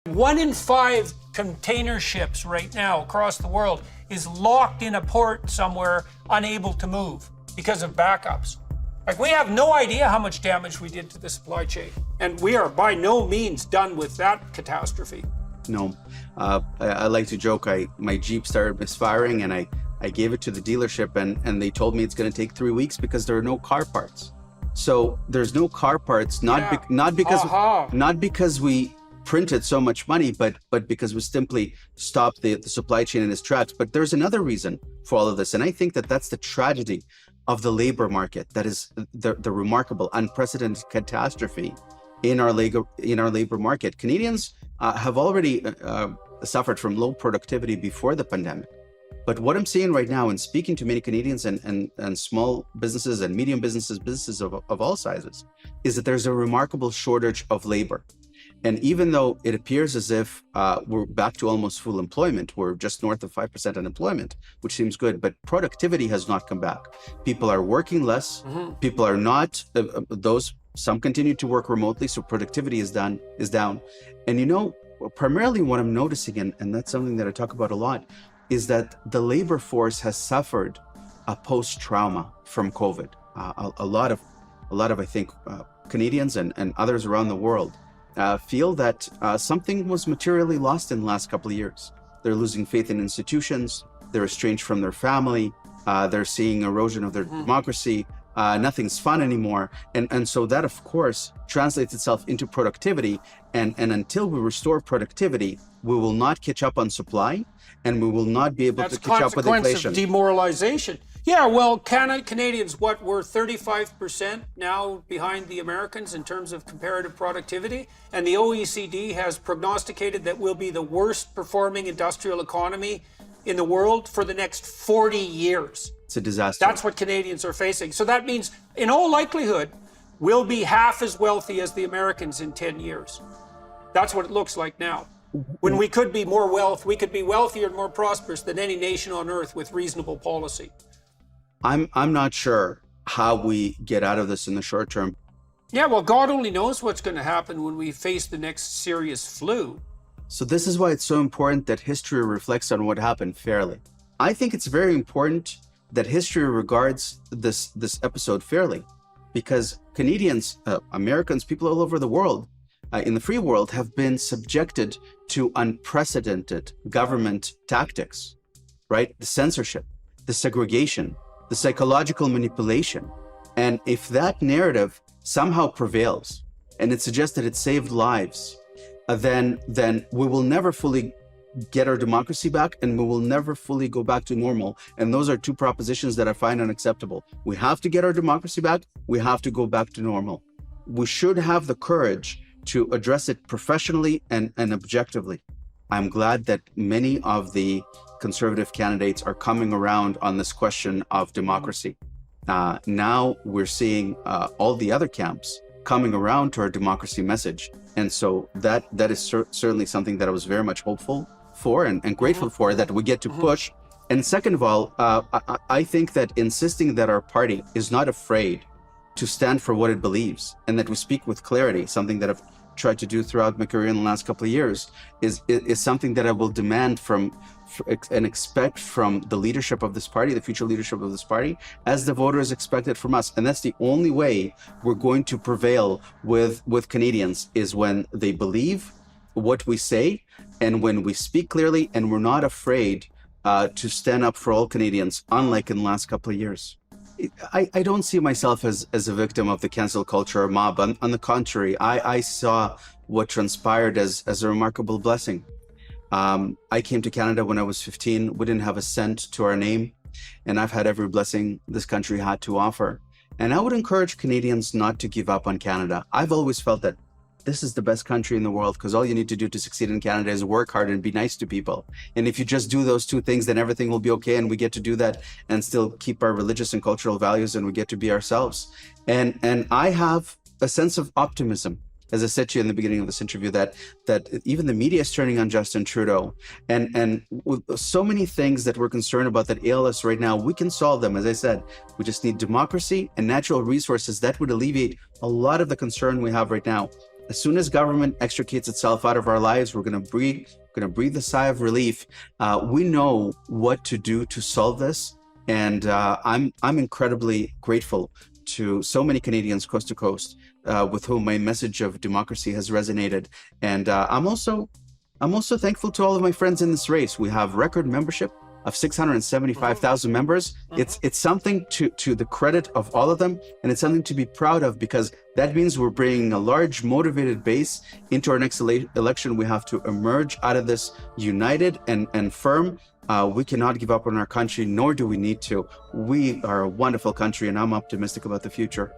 1 in 5 container ships right now across the world is locked in a port somewhere, unable to move because of backups. Like, we have no idea how much damage we did to the supply chain. And we are by no means done with that catastrophe. No, I like to joke, my Jeep started misfiring and I gave it to the dealership and they told me it's going to take 3 weeks because there are no car parts. So there's no car parts, not because we printed so much money, but because we simply stopped the supply chain in its tracks. But there's another reason for all of this. And I think that that's the tragedy of the labor market. That is the remarkable, unprecedented catastrophe in our labor market. Canadians have already suffered from low productivity before the pandemic. But what I'm seeing right now, and speaking to many Canadians and small businesses and medium businesses of all sizes, is that there's a remarkable shortage of labor. And even though it appears as if we're back to almost full employment, we're just north of 5% unemployment, which seems good, but productivity has not come back. People are working less. People are not, some continue to work remotely, so productivity is down. And you know, primarily what I'm noticing, and that's something that I talk about a lot, is that the labor force has suffered a post-trauma from COVID. A lot of I think Canadians and others around the world feel that something was materially lost in the last couple of years. They're losing faith in institutions. They're estranged from their family. They're seeing erosion of their democracy. Nothing's fun anymore. And so that, of course, translates itself into productivity. And until we restore productivity, we will not catch up on supply, and we will not be able to catch up with inflation. That's a consequence of demoralization. Yeah, well, Canadians, we're 35% now behind the Americans in terms of comparative productivity. And the OECD has prognosticated that we'll be the worst performing industrial economy in the world for the next 40 years. It's a disaster. That's what Canadians are facing. So that means, in all likelihood, we'll be half as wealthy as the Americans in 10 years. That's what it looks like now. When we could be we could be wealthier and more prosperous than any nation on earth with reasonable policy. I'm not sure how we get out of this in the short term. Yeah, well, God only knows what's going to happen when we face the next serious flu. So this is why it's so important that history reflects on what happened fairly. I think it's very important that history regards this episode fairly, because Canadians, Americans, people all over the world, in the free world, have been subjected to unprecedented government tactics, right? The censorship, the segregation, the psychological manipulation. And if that narrative somehow prevails, and it suggests that it saved lives, then we will never fully get our democracy back, and we will never fully go back to normal. And those are two propositions that I find unacceptable. We have to get our democracy back. We have to go back to normal. We should have the courage to address it professionally and objectively. I'm glad that many of the conservative candidates are coming around on this question of democracy. Now we're seeing all the other camps coming around to our democracy message. And so that is certainly something that I was very much hopeful for and grateful for, that we get to push. And second of all, I think that insisting that our party is not afraid to stand for what it believes, and that we speak with clarity, something that I've tried to do throughout my career in the last couple of years, is something that I will demand from and expect from the leadership of this party, the future leadership of this party, as the voters expected from us. And that's the only way we're going to prevail with Canadians, is when they believe what we say, and when we speak clearly, and we're not afraid to stand up for all Canadians, unlike in the last couple of years. I don't see myself as a victim of the cancel culture or mob. On the contrary, I saw what transpired as a remarkable blessing. I came to Canada when I was 15. We didn't have a cent to our name, and I've had every blessing this country had to offer. And I would encourage Canadians not to give up on Canada. I've always felt that this is the best country in the world, because all you need to do to succeed in Canada is work hard and be nice to people. And if you just do those two things, then everything will be okay, and we get to do that and still keep our religious and cultural values, and we get to be ourselves. And I have a sense of optimism, as I said to you in the beginning of this interview, that even the media is turning on Justin Trudeau, and with so many things that we're concerned about that ail us right now, we can solve them. As I said, we just need democracy and natural resources that would alleviate a lot of the concern we have right now. As soon as government extricates itself out of our lives, we're going to breathe a sigh of relief. We know what to do to solve this, and I'm incredibly grateful to so many Canadians coast to coast with whom my message of democracy has resonated. And I'm also thankful to all of my friends in this race. We have record membership of 675,000 members. It's something to the credit of all of them, and it's something to be proud of, because that means we're bringing a large motivated base into our next election. We have to emerge out of this united and firm. We cannot give up on our country, nor do we need to. We are a wonderful country, and I'm optimistic about the future.